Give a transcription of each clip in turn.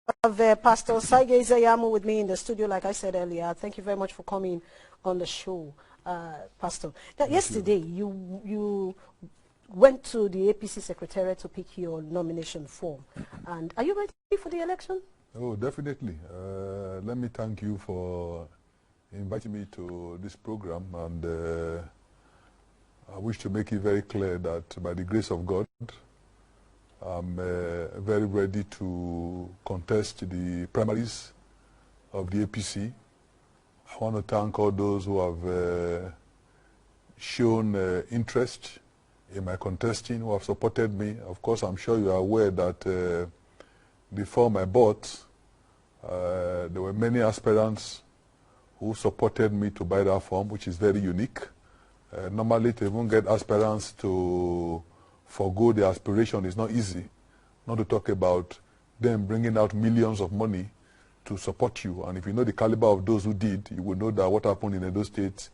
Pastor Saige Zayamu with me in the studio, like I said earlier. Thank you very much for coming on the show, Pastor. Yesterday, you went to the APC Secretariat to pick your nomination form. And are you ready for the election? Oh, definitely. Let me thank you for inviting me to this program. And I wish to make it very clear that by the grace of God, I'm very ready to contest the primaries of the APC. I want to thank all those who have shown interest in my contesting, who have supported me. Of course, I'm sure you are aware that before I bought, there were many aspirants who supported me to buy that form, which is very unique. Normally, to even get aspirants to forgo their aspiration is not easy, not to talk about them bringing out millions of money to support you. And if you know the caliber of those who did, you will know that what happened in Edo State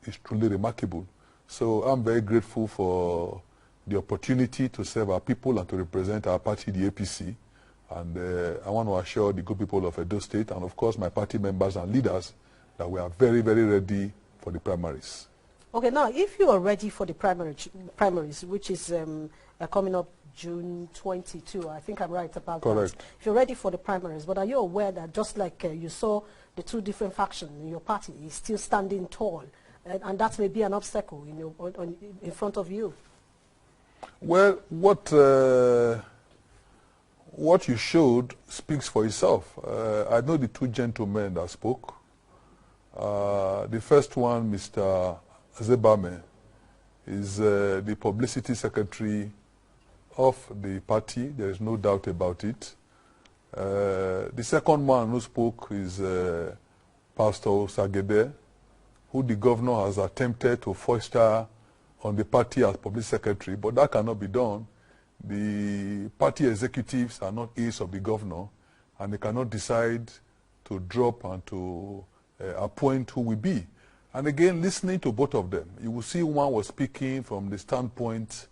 is truly remarkable. So I'm very grateful for the opportunity to serve our people and to represent our party, the APC. And I want to assure the good people of Edo State and, of course, my party members and leaders that we are very, very ready for the primaries. Okay, now, if you are ready for the primaries, which is coming up June 22, I think I'm right about Correct. that. If you're ready for the primaries, but are you aware that just like you saw the two different factions in your party is still standing tall, and that may be an obstacle in front of you? Well, what you showed speaks for itself. I know the two gentlemen that spoke. The first one, Mr. Zebame, is the publicity secretary of the party. There is no doubt about it. The second man who spoke is Pastor Sagede, who the governor has attempted to foster on the party as publicity secretary, but that cannot be done. The party executives are not aides of the governor, and they cannot decide to drop and to appoint who will be. And again, listening to both of them, you will see one was speaking from the standpoint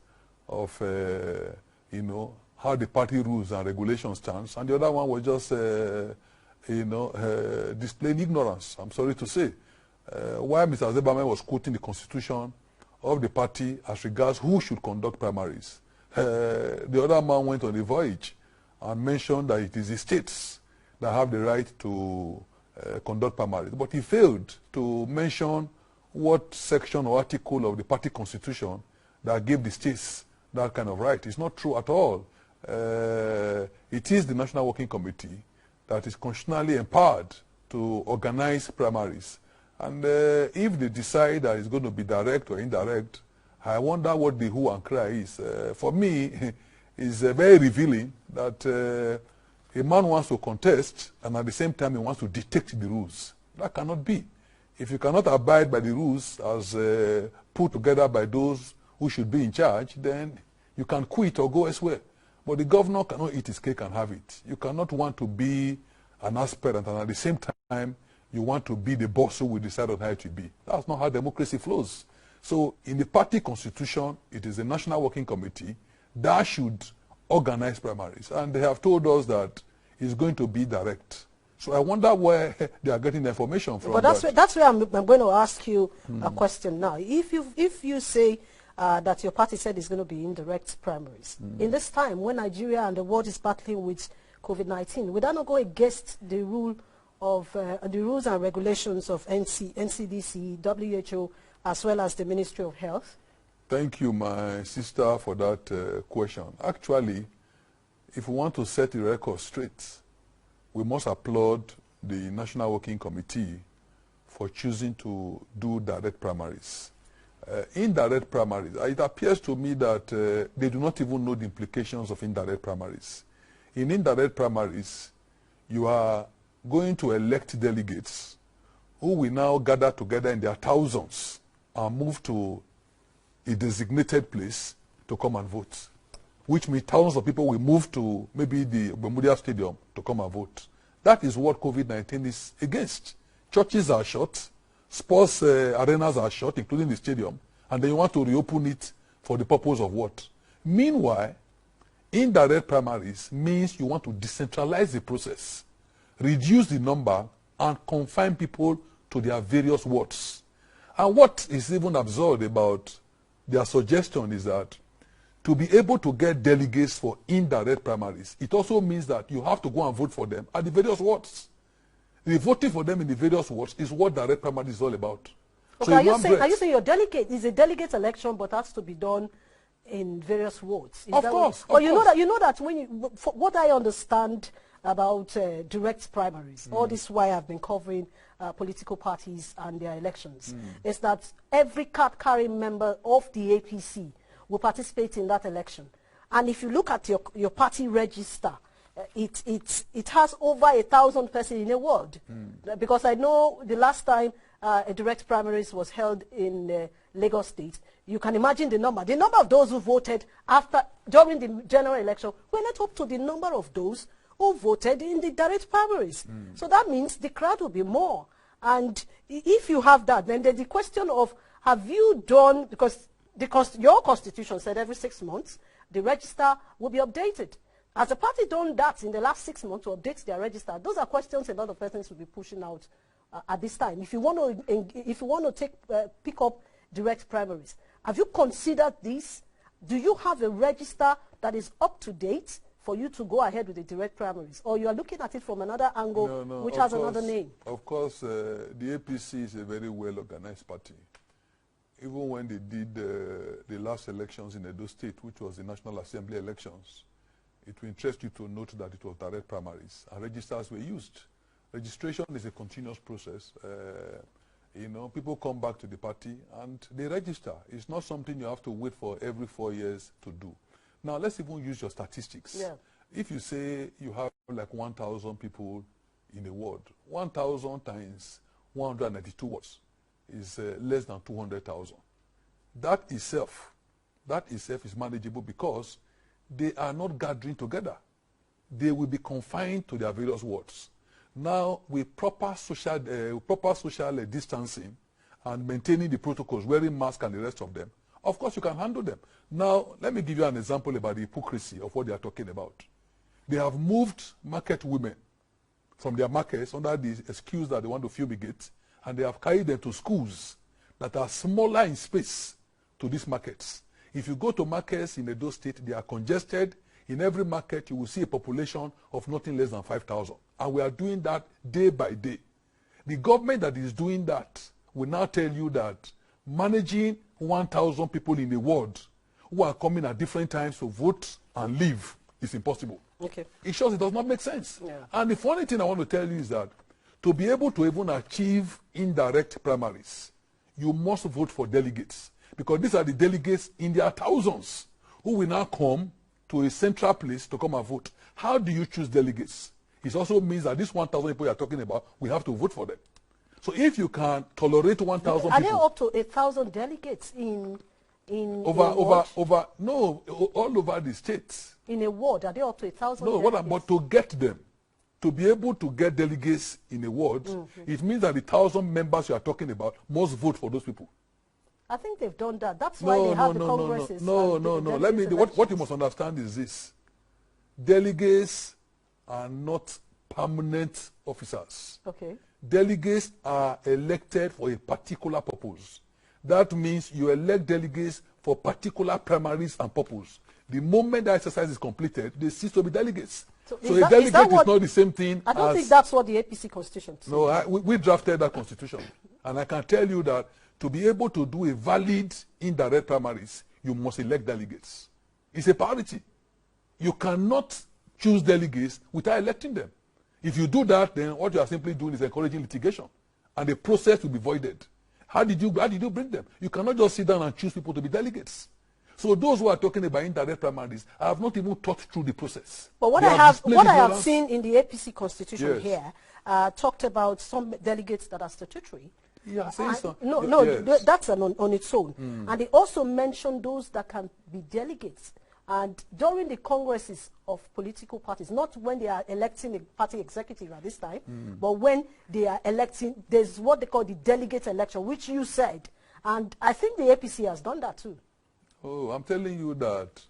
of, how the party rules and regulations stands, and the other one was just, displaying ignorance, I'm sorry to say. While Mr. Zebame was quoting the constitution of the party as regards who should conduct primaries, the other man went on a voyage and mentioned that it is the states that have the right to conduct primaries. But he failed to mention what section or article of the party constitution that gave the states that kind of right. It's not true at all. It is the National Working Committee that is constitutionally empowered to organize primaries. And if they decide that it's going to be direct or indirect, I wonder what the who and cry is. For me, it's very revealing that a man wants to contest and at the same time he wants to dictate the rules. That cannot be. If you cannot abide by the rules as put together by those who should be in charge, then you can quit or go elsewhere. But the governor cannot eat his cake and have it. You cannot want to be an aspirant and at the same time you want to be the boss who will decide on how it will be. That's not how democracy flows. So in the party constitution, it is the National Working Committee that should organize primaries. And they have told us that it's going to be direct. So I wonder where they are getting the information from. But that's where I'm going to ask you a question now. If you say that your party said it's going to be indirect primaries, in this time when Nigeria and the world is battling with COVID-19, would that not go against the rules and regulations of NCDC, WHO, as well as the Ministry of Health? Thank you, my sister, for that question. Actually, if we want to set the record straight, we must applaud the National Working Committee for choosing to do direct primaries. Indirect primaries, it appears to me that they do not even know the implications of indirect primaries. In indirect primaries, you are going to elect delegates who will now gather together in their thousands and move to a designated place to come and vote, which means thousands of people will move to maybe the Bermuda Stadium to come and vote. That is what COVID-19 is against. Churches are shut, sports arenas are shut, including the stadium, and then you want to reopen it for the purpose of what? Meanwhile, Indirect primaries means you want to decentralize the process, reduce the number, and confine people to their various wards. And what is even absurd about their suggestion is that to be able to get delegates for indirect primaries, it also means that you have to go and vote for them at the various wards. The voting for them in the various wards is what direct primary is all about. Okay, So are you saying your delegate is a delegate election, but has to be done in various wards? Of course. But you know that when you, what I understand about direct primaries, all this why I've been covering political parties and their elections, is that every card-carrying member of the APC will participate in that election. And if you look at your party register, it has over 1,000 persons in a ward. Because I know the last time a direct primaries was held in Lagos State, you can imagine the number. The number of those who voted during the general election were not up to the number of those who voted in the direct primaries. So that means the crowd will be more. And if you have that, then the question of, have you done, because your constitution said every 6 months, the register will be updated. Has the party done that in the last 6 months to update their register? Those are questions a lot of persons will be pushing out at this time. If you want to pick up direct primaries, have you considered this? Do you have a register that is up to date for you to go ahead with the direct primaries, or you are looking at it from another angle, which has another name? Of course, the APC is a very well-organized party. Even when they did the last elections in Edo State, which was the National Assembly elections, it will interest you to note that it was direct primaries and registers were used. Registration is a continuous process. You know, people come back to the party and they register. It's not something you have to wait for every 4 years to do. Now, let's even use your statistics. Yeah. If you say you have like 1,000 people in a ward, 1,000 times 192 wards is less than 200,000. That itself is manageable because they are not gathering together. They will be confined to their various wards. Now, with proper social distancing and maintaining the protocols, wearing masks and the rest of them, of course you can handle them. Now, let me give you an example about the hypocrisy of what they are talking about. They have moved market women from their markets under the excuse that they want to fumigate, and they have carried them to schools that are smaller in space to these markets. If you go to markets in Edo State, they are congested. In every market, you will see a population of nothing less than 5,000. And we are doing that day by day. The government that is doing that will now tell you that managing 1,000 people in a ward who are coming at different times to vote and leave is impossible. Okay. It shows it does not make sense. Yeah. And the funny thing I want to tell you is that to be able to even achieve indirect primaries, you must vote for delegates. Because these are the delegates in their thousands who will now come to a central place to come and vote. How do you choose delegates? It also means that this 1,000 people you are talking about, we have to vote for them. So if you can tolerate 1,000 people... Are there up to 1,000 delegates in all over the states. In a ward, are there up to 1,000 No, delegates? what about to get them? To be able to get delegates in a ward, it means that the 1,000 members you are talking about must vote for those people. I think they've done that. That's why they have the congresses. No. Let me. What you must understand is this: delegates are not permanent officers. Okay. Delegates are elected for a particular purpose. That means you elect delegates for particular primaries and purpose. The moment the exercise is completed, they cease to be delegates. So a delegate is not the same thing. I don't think that's what the APC constitution says. No, we drafted that constitution. And I can tell you that to be able to do a valid indirect primaries, you must elect delegates. It's a priority. You cannot choose delegates without electing them. If you do that, then what you are simply doing is encouraging litigation. And the process will be voided. How did you bring them? You cannot just sit down and choose people to be delegates. So those who are talking about indirect primaries have not even thought through the process. But what I have seen in the APC constitution here talked about some delegates that are statutory. Yeah, that's on its own. And they also mentioned those that can be delegates. And during the congresses of political parties, not when they are electing a party executive at this time, but when they are electing, there's what they call the delegate election, which you said. And I think the APC has done that too. Oh, I'm telling you that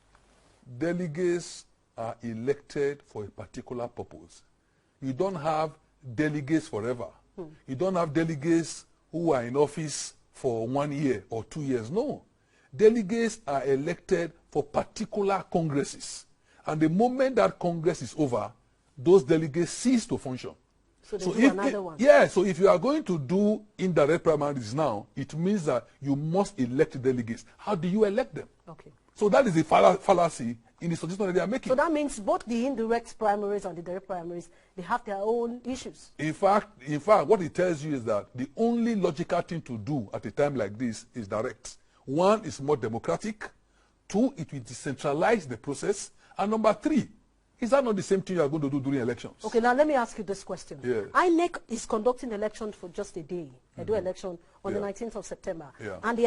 delegates are elected for a particular purpose. You don't have delegates forever. You don't have delegates who are in office for 1 year or 2 years. No. Delegates are elected for particular congresses. And the moment that congress is over, those delegates cease to function. So they do another one. Yeah, so if you are going to do indirect primaries now, it means that you must elect delegates. How do you elect them? Okay. So that is a fallacy in the suggestion that they are making. So that means both the indirect primaries and the direct primaries, they have their own issues. In fact, what it tells you is that the only logical thing to do at a time like this is direct. One, is more democratic. Two, it will decentralize the process. And number three, is that not the same thing you are going to do during elections? Okay, now let me ask you this question. Yes. INEC is conducting elections for just a day, Edo election on the 19th of September. And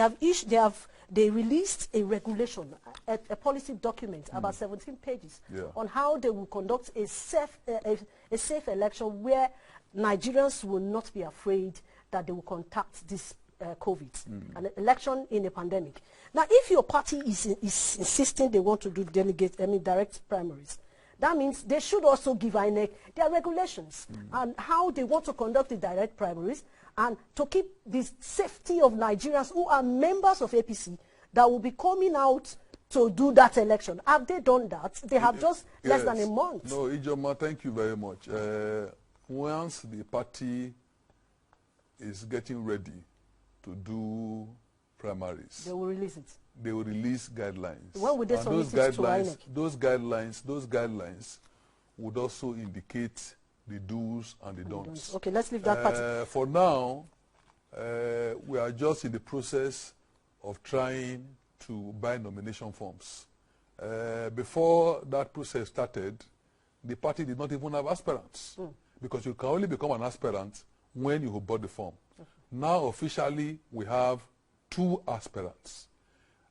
they released a regulation, a policy document, about 17 pages, on how they will conduct a safe election where Nigerians will not be afraid that they will contact this COVID, an election in a pandemic. Now, if your party is insisting they want to do direct primaries, that means they should also give INEC their regulations and how they want to conduct the direct primaries and to keep the safety of Nigerians who are members of APC that will be coming out to do that election. Have they done that? They have just less than a month. No, Ijoma, thank you very much. Once the party is getting ready to do primaries, they will release it. They will release guidelines. When would they submit it to INEC? Those guidelines would also indicate the do's and the don'ts. Okay, let's leave that part. For now, we are just in the process of trying to buy nomination forms. Before that process started, the party did not even have aspirants, because you can only become an aspirant when you have bought the form. Now, officially, we have 2 aspirants.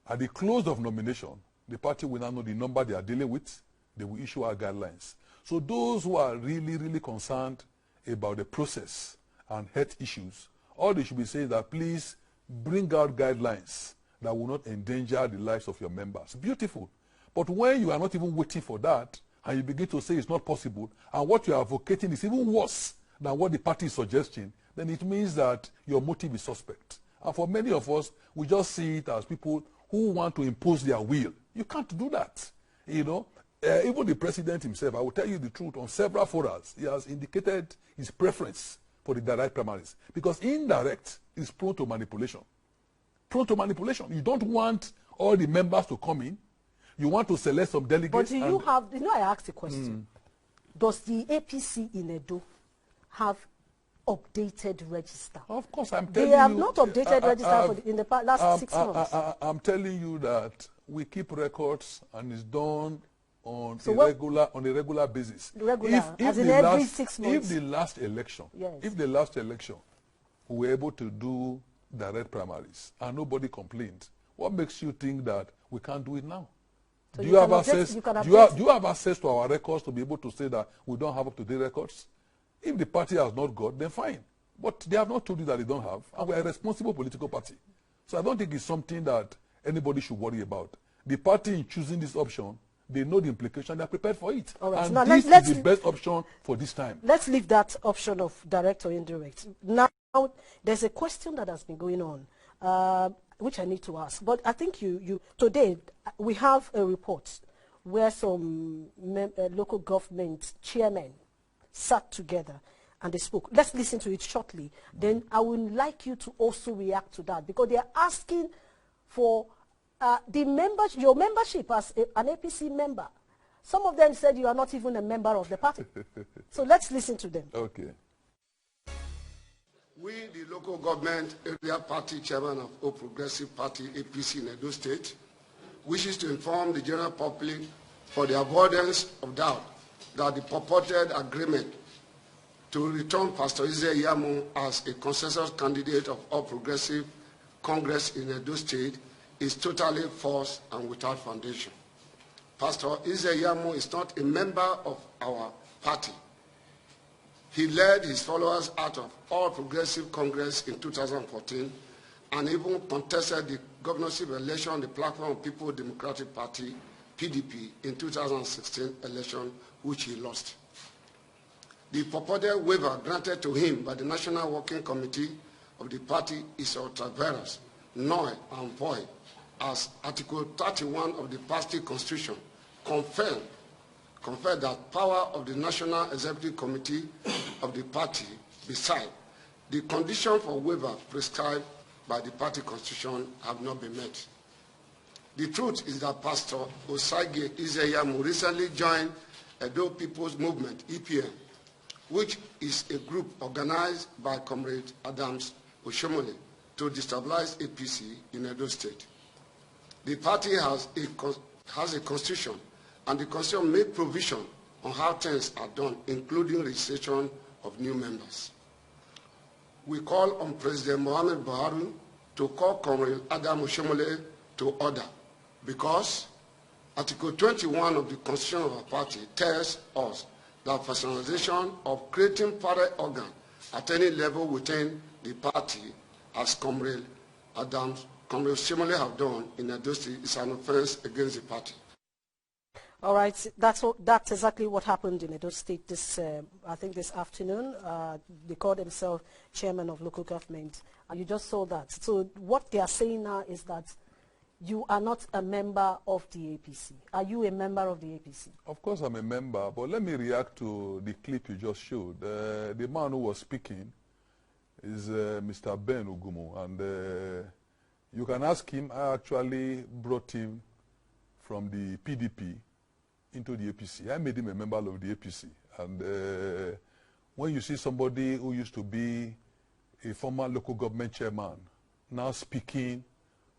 At the close of nomination, the party will now know the number they are dealing with. They will issue our guidelines. So those who are really, really concerned about the process and health issues, all they should be saying is that please bring out guidelines that will not endanger the lives of your members. Beautiful. But when you are not even waiting for that, and you begin to say it's not possible, and what you are advocating is even worse than what the party is suggesting, then it means that your motive is suspect. And for many of us, we just see it as people who want to impose their will. You can't do that. You know, even the president himself, I will tell you the truth, on several forums, he has indicated his preference for the direct primaries. Because indirect is prone to manipulation. Prone to manipulation. You don't want all the members to come in. You want to select some delegates. But do you have, you know, I asked a question. Does the APC in Edo have updated register? Of course, I'm telling you. They have not updated register in the last 6 months. I'm telling you that we keep records and it's done on a regular basis. Every 6 months. If the last election, we were able to do direct primaries and nobody complained, what makes you think that we can't do it now? So do you have access to our records to be able to say that we don't have up-to-date records? If the party has not got, then fine. But they have not told you that they don't have. And we're a responsible political party. So I don't think it's something that anybody should worry about. The party in choosing this option, they know the implication, they're prepared for it. All right. And now this is the best option for this time. Let's leave that option of direct or indirect. Now, there's a question that has been going on, which I need to ask. But I think today, we have a report where some local government chairmen sat together and they spoke. Let's listen to it shortly. Then I would like you to also react to that, because they are asking for your membership as an APC member. Some of them said you are not even a member of the party. So let's listen to them. Okay. We, the local government area party chairman of All Progressive Party, APC in Edo State, wishes to inform the general public, for the avoidance of doubt, that the purported agreement to return Pastor Eze Iyamu as a consensus candidate of All Progressive Congress in Edo State is totally false and without foundation. Pastor Eze Iyamu is not a member of our party. He led his followers out of All Progressive Congress in 2014 and even contested the governorship election on the platform of People Democratic Party PDP in 2016 election, which he lost. The purported waiver granted to him by the National Working Committee of the party is ultra-virus, null and void, as Article 31 of the party constitution conferred that power of the National Executive Committee of the party, beside the condition for waiver prescribed by the party constitution, have not been met. The truth is that Pastor Osagie Izeyamu recently joined Edo People's Movement, EPM, which is a group organized by Comrade Adams Oshomole to destabilize APC in Edo State. The party has a constitution, and the constitution made provision on how things are done, including registration of new members. We call on President Mohamed Buhari to call Comrade Adam Oshomole to order, because Article 21 of the constitution of our party tells us that personalization of creating party organ at any level within the party, as Comrade Oshomole have done in Edo State, is an offense against the party. All right, that's exactly what happened in Edo State this, I think this afternoon. They called themselves chairman of local government, and you just saw that. So what they are saying now is that you are not a member of the APC. Are you a member of the APC? Of course I'm a member, but let me react to the clip you just showed. The man who was speaking is Mr. Ben Ugumo, and you can ask him. I actually brought him from the PDP into the APC. I made him a member of the APC. And when you see somebody who used to be a former local government chairman now speaking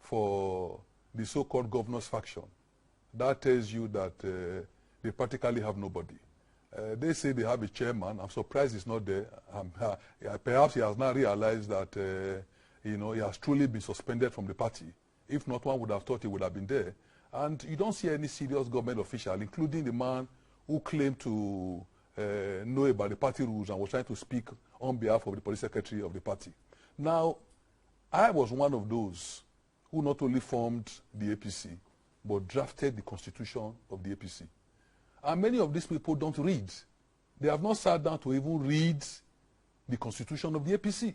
for the so-called governor's faction, that tells you that they practically have nobody. They say they have a chairman. I'm surprised he's not there. Perhaps he has now realized that he has truly been suspended from the party. If not, one would have thought he would have been there. And you don't see any serious government official, including the man who claimed to know about the party rules and was trying to speak on behalf of the police secretary of the party. Now, I was one of those who not only formed the APC, but drafted the constitution of the APC. And many of these people don't read. They have not sat down to even read the constitution of the APC.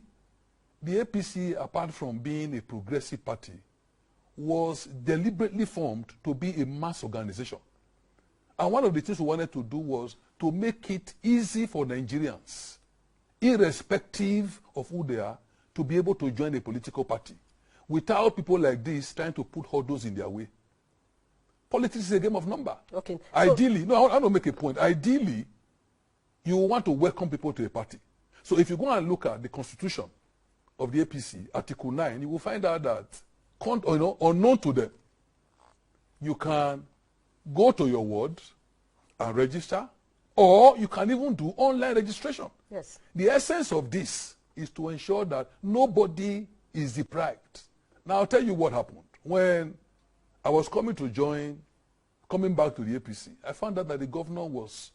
The APC, apart from being a progressive party, was deliberately formed to be a mass organization. And one of the things we wanted to do was to make it easy for Nigerians, irrespective of who they are, to be able to join a political party, without people like this trying to put hurdles in their way. Politics is a game of number. Okay. Ideally, no, I want to make a point. Ideally, you want to welcome people to a party. So if you go and look at the constitution of the APC, Article 9, you will find out that, unknown to them, you can go to your ward and register, or you can even do online registration. Yes. The essence of this is to ensure that nobody is deprived. Now, I'll tell you what happened. When I was coming back to the APC, I found out that the governor was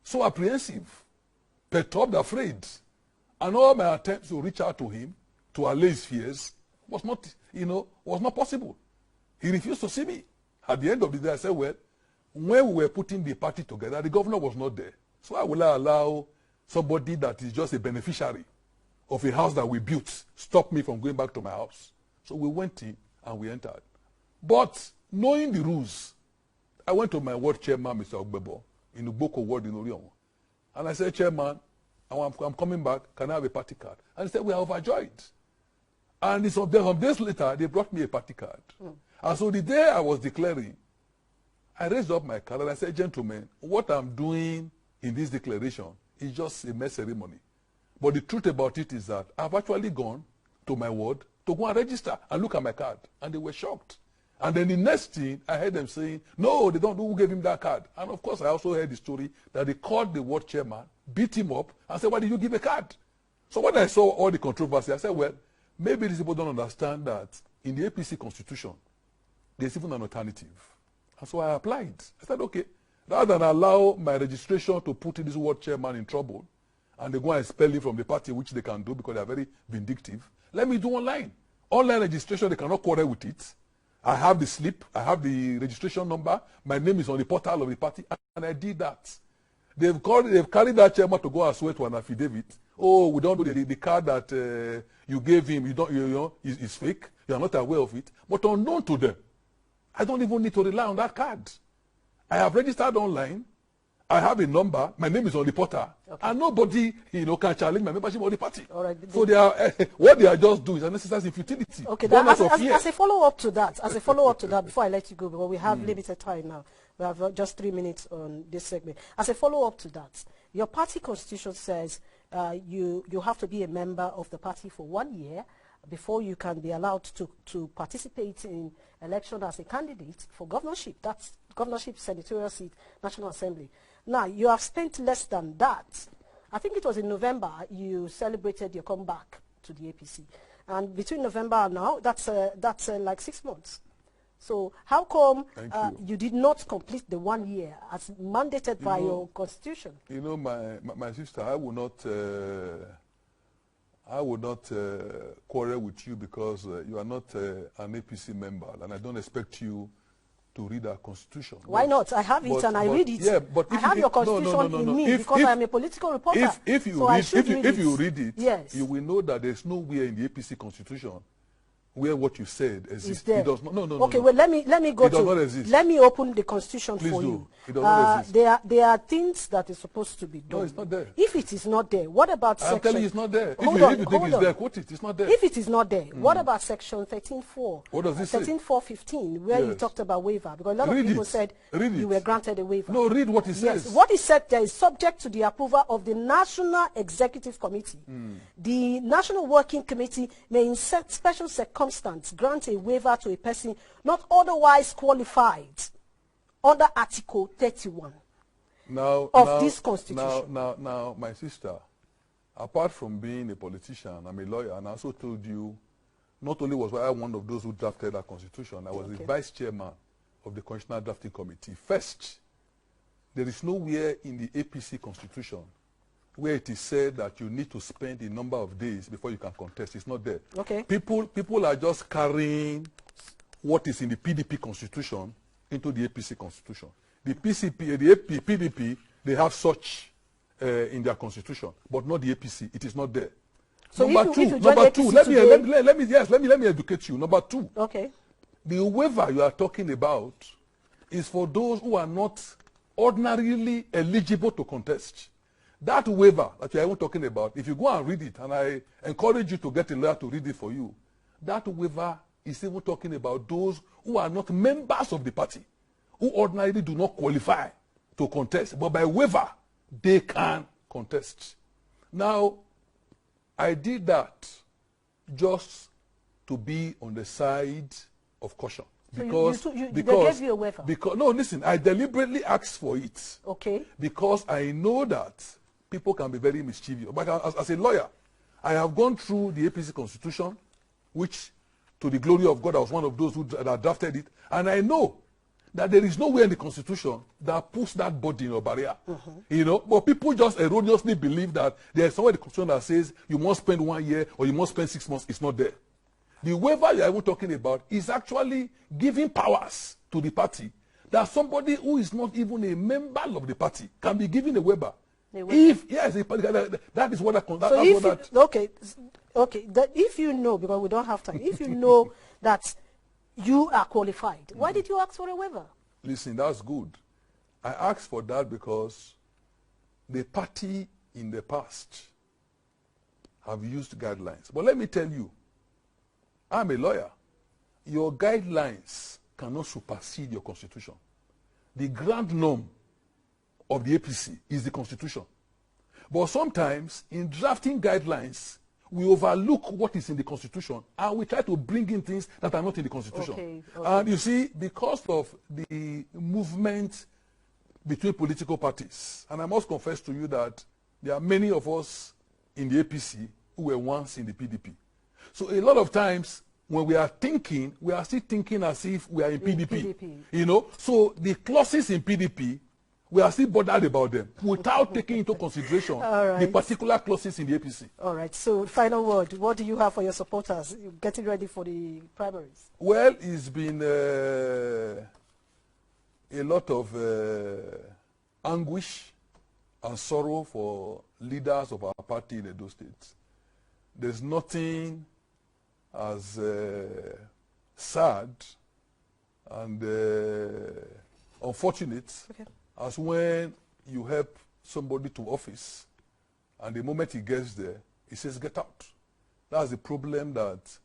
so apprehensive, perturbed, afraid. And all my attempts to reach out to him, to allay his fears, was not possible. He refused to see me. At the end of the day, I said, well, when we were putting the party together, the governor was not there. So I will allow somebody that is just a beneficiary of a house that we built stop me from going back to my house. So we went in and we entered. But knowing the rules, I went to my ward chairman, Mr. Oghogho, in Ugboko ward in Orion. And I said, Chairman, I'm coming back. Can I have a party card? And he said, we are overjoyed. And some days later, they brought me a party card. And so the day I was declaring, I raised up my card and I said, gentlemen, what I'm doing in this declaration is just a mere ceremony. But the truth about it is that I've actually gone to my ward to go and register and look at my card. And they were shocked. And then the next thing, I heard them saying, no, they don't know who gave him that card. And of course, I also heard the story that they called the ward chairman, beat him up, and said, why did you give a card? So when I saw all the controversy, I said, well, maybe these people don't understand that in the APC constitution, there's even an alternative. And so I applied. I said, okay, rather than allow my registration to put this ward chairman in trouble, and they go and expel him from the party, which they can do because they are very vindictive, let me do online. Online registration, they cannot quarrel with it. I have the slip, I have the registration number, my name is on the portal of the party, and I did that. They've carried that chairman to go and swear to an affidavit. Oh, we don't do the card that you gave him, you know, is fake. You are not aware of it. But unknown to them, I don't even need to rely on that card. I have registered online. I have a number. My name is on the portal, and nobody, can challenge my membership of the party. All right. So they are what they are just doing is an exercise in futility. Okay. As a follow-up to that, before I let you go, because we have limited time now, we have just 3 minutes on this segment. As a follow-up to that, your party constitution says you have to be a member of the party for 1 year before you can be allowed to participate in election as a candidate for governorship. That's governorship, senatorial seat, National Assembly. Now, you have spent less than that. I think it was in November you celebrated your comeback to the APC. And between November and now, that's like 6 months. So how come you did not complete the 1 year as mandated by your constitution? You know, my sister, I would not quarrel with you because you are not an APC member, and I don't expect you to read our constitution. Why not? I have it and I read it. Yeah, but I have your constitution in me because I am a political reporter. If you read it, yes, you will know that there's nowhere in the APC constitution where what you said exists. It does not. No. Okay, well, let me go it does not exist. Let me open the constitution Please for do. you. It does not exist. There are things that is supposed to be done. No, it's not there. If it is not there, what about section? I'm telling you, it's not there. If you think it's there, quote it. It's not there. If it is not there, what about section 13.4? What does this say? 13.4.15, where you talked about waiver, because a lot of people said you were granted a waiver. No, read what it says. Yes, what it said there is subject to the approval of the National Executive Committee. The National Working Committee may, in special circumstances, grant a waiver to a person not otherwise qualified under Article 31 of this constitution. Now, my sister, apart from being a politician, I'm a lawyer, and I also told you, not only was I one of those who drafted that constitution, I was the vice chairman of the Constitutional Drafting Committee. First, there is nowhere in the APC constitution where it is said that you need to spend a number of days before you can contest. It's not there. Okay. People are just carrying what is in the PDP constitution into the APC constitution. The PDP, they have such in their constitution, but not the APC. It is not there. So number two, let me educate you. Number two. Okay. The waiver you are talking about is for those who are not ordinarily eligible to contest. That waiver that you are even talking about, if you go and read it, and I encourage you to get a lawyer to read it for you, that waiver is even talking about those who are not members of the party, who ordinarily do not qualify to contest, but by waiver, they can contest. Now, I did that just to be on the side of caution. Because, they gave you a waiver? No, listen, I deliberately asked for it. Okay. Because I know that people can be very mischievous. But as a lawyer, I have gone through the APC constitution, which, to the glory of God, I was one of those that drafted it. And I know that there is nowhere in the constitution that puts that burden or barrier. You know, but people just erroneously believe that there is somewhere in the constitution that says you must spend 1 year or you must spend 6 months. It's not there. The waiver you are even talking about is actually giving powers to the party that somebody who is not even a member of the party can be given a waiver. If yes, that is what if you know, because we don't have time, if you know that you are qualified, why did you ask for a waiver? Listen, that's good. I asked for that because the party in the past have used guidelines. But let me tell you, I'm a lawyer. Your guidelines cannot supersede your constitution. The grand norm of the APC is the constitution. But sometimes, in drafting guidelines, we overlook what is in the constitution and we try to bring in things that are not in the constitution. Okay. And you see, because of the movement between political parties, and I must confess to you that there are many of us in the APC who were once in the PDP. So a lot of times, when we are thinking, we are still thinking as if we are in PDP. You know, so the clauses in PDP we are still bothered about them without taking into consideration the particular clauses in the APC. All right. So, final word. What do you have for your supporters getting ready for the primaries? Well, it's been a lot of anguish and sorrow for leaders of our party in Edo State. There's nothing as sad and unfortunate as when you help somebody to office and the moment he gets there, he says, get out. That's the problem that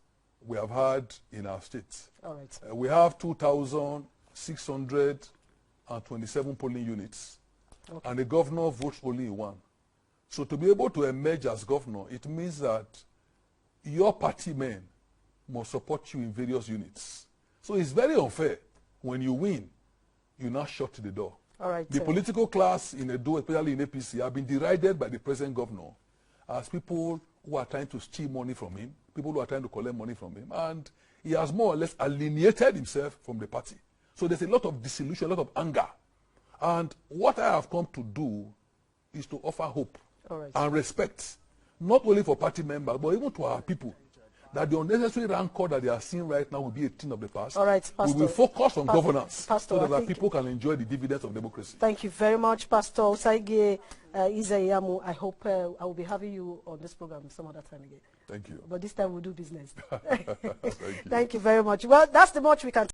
we have had in our state. All right. We have 2,627 polling units, and the governor votes only in one. So to be able to emerge as governor, it means that your party men must support you in various units. So it's very unfair when you win, you now shut the door. All right. The political class in Edo, especially in APC, have been derided by the present governor as people who are trying to steal money from him, people who are trying to collect money from him, and he has more or less alienated himself from the party. So there's a lot of disillusion, a lot of anger. And what I have come to do is to offer hope and respect, not only for party members, but even to our people, that the unnecessary rancor that they are seeing right now will be a thing of the past. All right, Pastor. We will focus on governance Pastor, so that our people can enjoy the dividends of democracy. Thank you very much, Pastor Osaige Izayamu. I hope I will be having you on this program some other time again. Thank you. But this time we'll do business. Thank you. Thank you very much. Well, that's the much we can